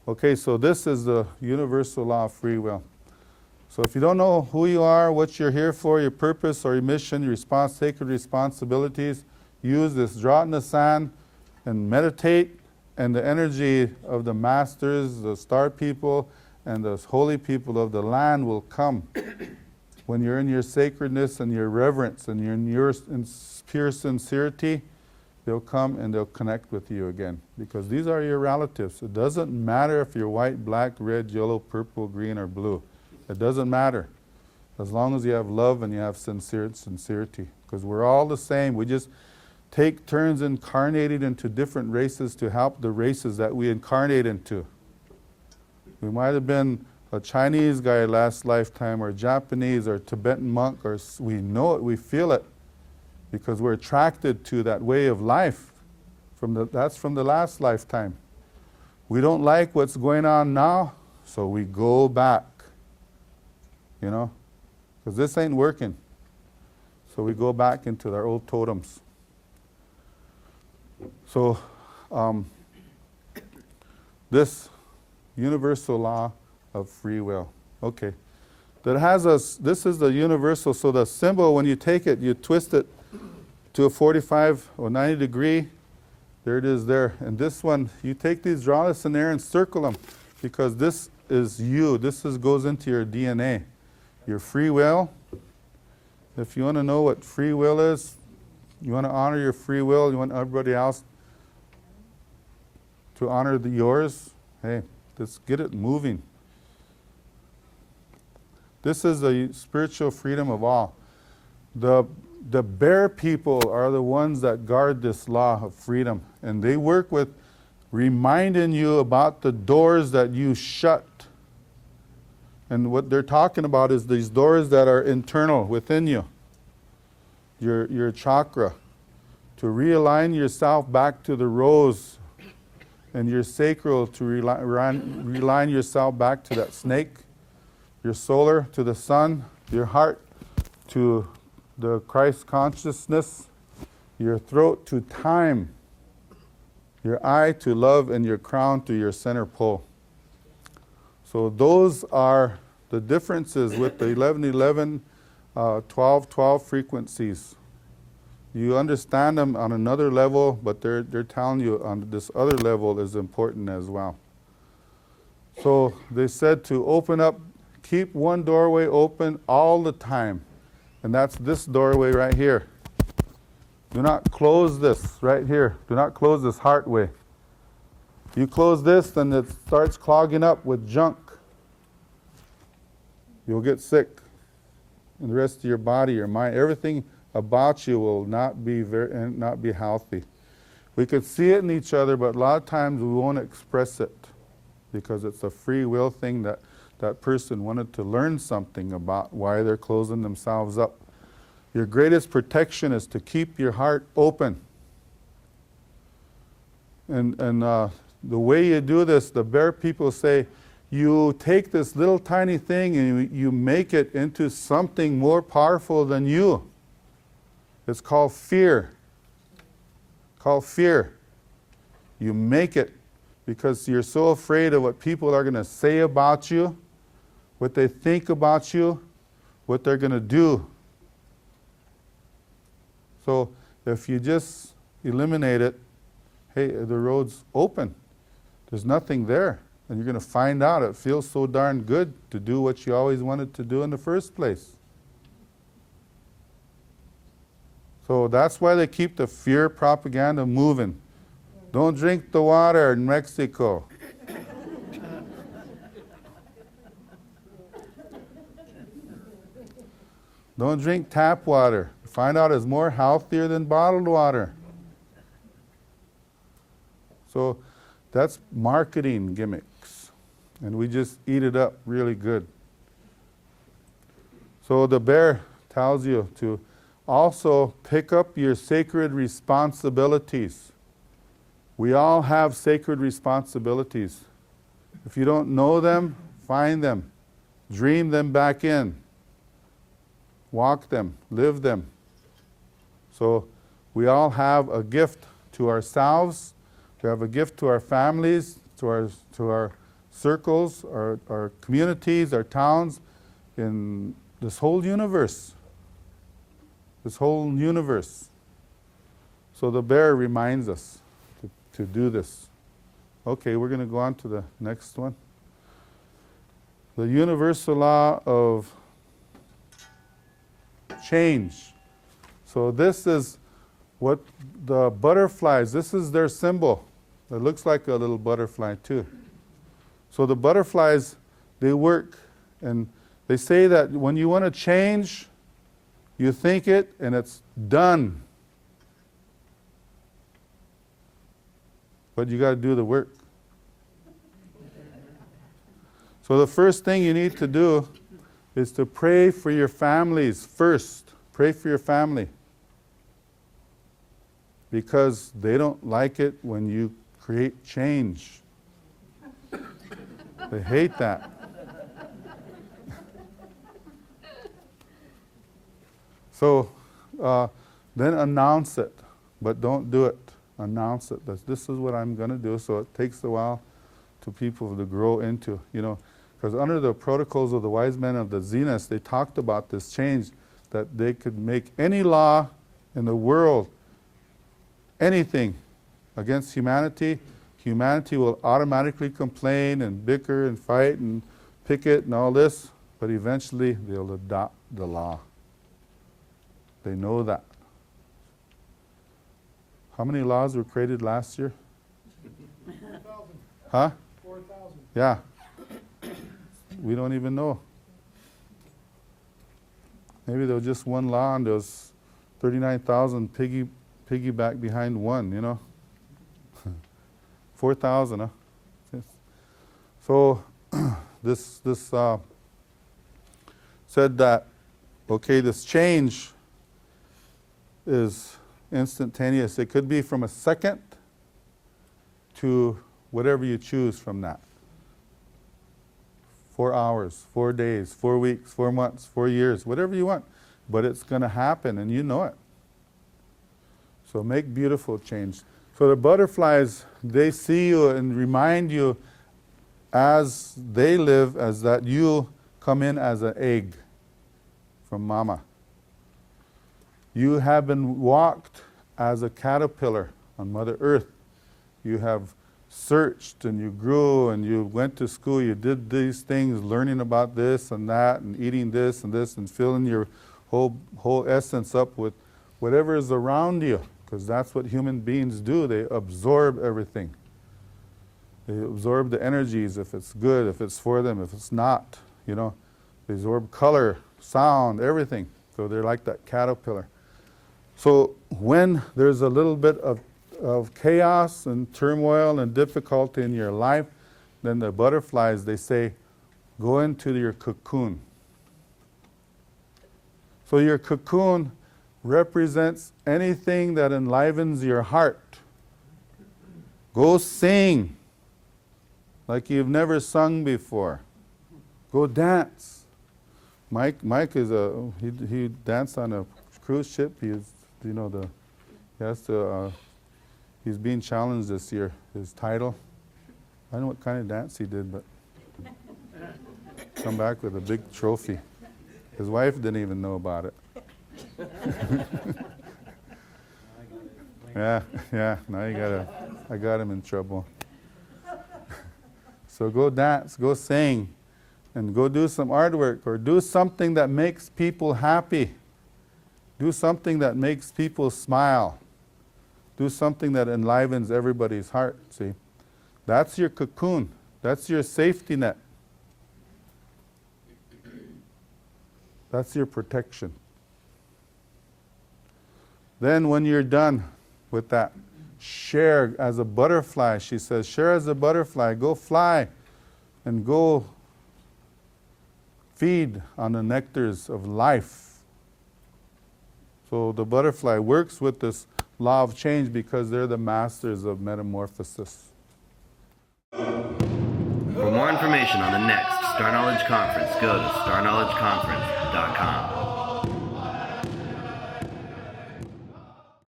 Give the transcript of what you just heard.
Okay, so this is the universal law of free will. So if you don't know who you are, what you're here for, your purpose or your mission, your sacred responsibilities, use this, draw it in the sand and meditate, and the energy of the masters, the star people, and the holy people of the land will come. When you're in your sacredness and your reverence and you're in your pure sincerity, they'll come and they'll connect with you again. Because these are your relatives. It doesn't matter if you're white, black, red, yellow, purple, green, or blue. It doesn't matter. As long as you have love and you have sincerity. Because we're all the same. We just take turns incarnated into different races to help the races that we incarnate into. We might have been a Chinese guy last lifetime, or Japanese, or Tibetan monk, or we know it, we feel it, because we're attracted to that way of life. That's from the last lifetime. We don't like what's going on now, so we go back. You know, because this ain't working. So we go back into our old totems. So this universal law of free will. Okay. That has us, this is the universal, so the symbol, when you take it, you twist it to a 45 or 90 degree. There it is there. And this one, you take these, draw this in there and circle them, because this is you. This goes into your DNA. Your free will. If you want to know what free will is, you want to honor your free will, you want everybody else to honor yours, hey, let's get it moving. This is the spiritual freedom of all. The bear people are the ones that guard this law of freedom, and they work with reminding you about the doors that you shut. And what they're talking about is these doors that are internal within you, your chakra, to realign yourself back to the rose, and your sacral to realign yourself back to that snake, your solar to the sun, your heart to the Christ consciousness, your throat to time, your eye to love, and your crown to your center pole. So those are the differences with the 1111, 1212 frequencies. You understand them on another level, but they're telling you on this other level is important as well. So they said to open up, keep one doorway open all the time. And that's this doorway right here. Do not close this right here. Do not close this heart way. You close this, then it starts clogging up with junk. You'll get sick. And the rest of your body, your mind, everything about you will not be healthy. We could see it in each other, but a lot of times we won't express it because it's a free will thing that that person wanted to learn something about why they're closing themselves up. Your greatest protection is to keep your heart open. And the way you do this, the bear people say, you take this little tiny thing and you make it into something more powerful than you. It's called fear. Called fear. You make it because you're so afraid of what people are going to say about you, what they think about you, what they're going to do. So if you just eliminate it, hey, the road's open. There's nothing there. And you're going to find out it feels so darn good to do what you always wanted to do in the first place. So that's why they keep the fear propaganda moving. Don't drink the water in Mexico. Don't drink tap water. Find out it's more healthier than bottled water. So that's marketing gimmicks. And we just eat it up really good. So the bear tells you to also pick up your sacred responsibilities. We all have sacred responsibilities. If you don't know them, find them. Dream them back in. Walk them. Live them. So we all have a gift to ourselves. We have a gift to our families, to our circles, our communities, our towns, in this whole universe. This whole universe. So the bear reminds us to do this. Okay, we're going to go on to the next one. The universal law of change. So this is what the butterflies, this is their symbol. It looks like a little butterfly too. So the butterflies, they work, and they say that when you want to change, you think it and it's done. But you got to do the work. So the first thing you need to do is to pray for your families first. Pray for your family. Because they don't like it when you create change. They hate that. So then announce it, but don't do it. Announce it. This is what I'm going to do. So it takes a while to people to grow into, because under the protocols of the wise men of the zenith, they talked about this change, that they could make any law in the world, anything against humanity, humanity will automatically complain and bicker and fight and picket and all this, but eventually they'll adopt the law. They know that. How many laws were created last year? 4,000. Huh? 4,000. Yeah. We don't even know. Maybe there was just one law and there was 39,000 piggyback behind one, 4,000, huh? Yes. So this said that, okay, this change is instantaneous. It could be from a second to whatever you choose from that. 4 hours, 4 days, 4 weeks, 4 months, 4 years, whatever you want. But it's going to happen and you know it. So make beautiful change. So the butterflies, they see you and remind you as they live, as that you come in as an egg from mama. You have been walked as a caterpillar on Mother Earth. You have searched and you grew and you went to school, you did these things, learning about this and that and eating this and filling your whole essence up with whatever is around you, because that's what human beings do. They absorb everything. They absorb the energies, if it's good, if it's for them, if it's not, They absorb color, sound, everything. So they're like that caterpillar. So when there's a little bit of chaos and turmoil and difficulty in your life, then the butterflies, they say, go into your cocoon. So your cocoon represents anything that enlivens your heart. Go sing like you've never sung before. Go dance. Mike is he danced on a cruise ship. He's being challenged this year. His title, I don't know what kind of dance he did, but come back with a big trophy. His wife didn't even know about it. Yeah. Now I got him in trouble. So go dance, go sing, and go do some artwork, or do something that makes people happy. Do something that makes people smile. Do something that enlivens everybody's heart, see? That's your cocoon. That's your safety net. That's your protection. Then when you're done with that, share as a butterfly, she says, share as a butterfly, go fly and go feed on the nectars of life. So the butterfly works with this law of change because they're the masters of metamorphosis. For more information on the next Star Knowledge Conference, go to starknowledgeconference.com.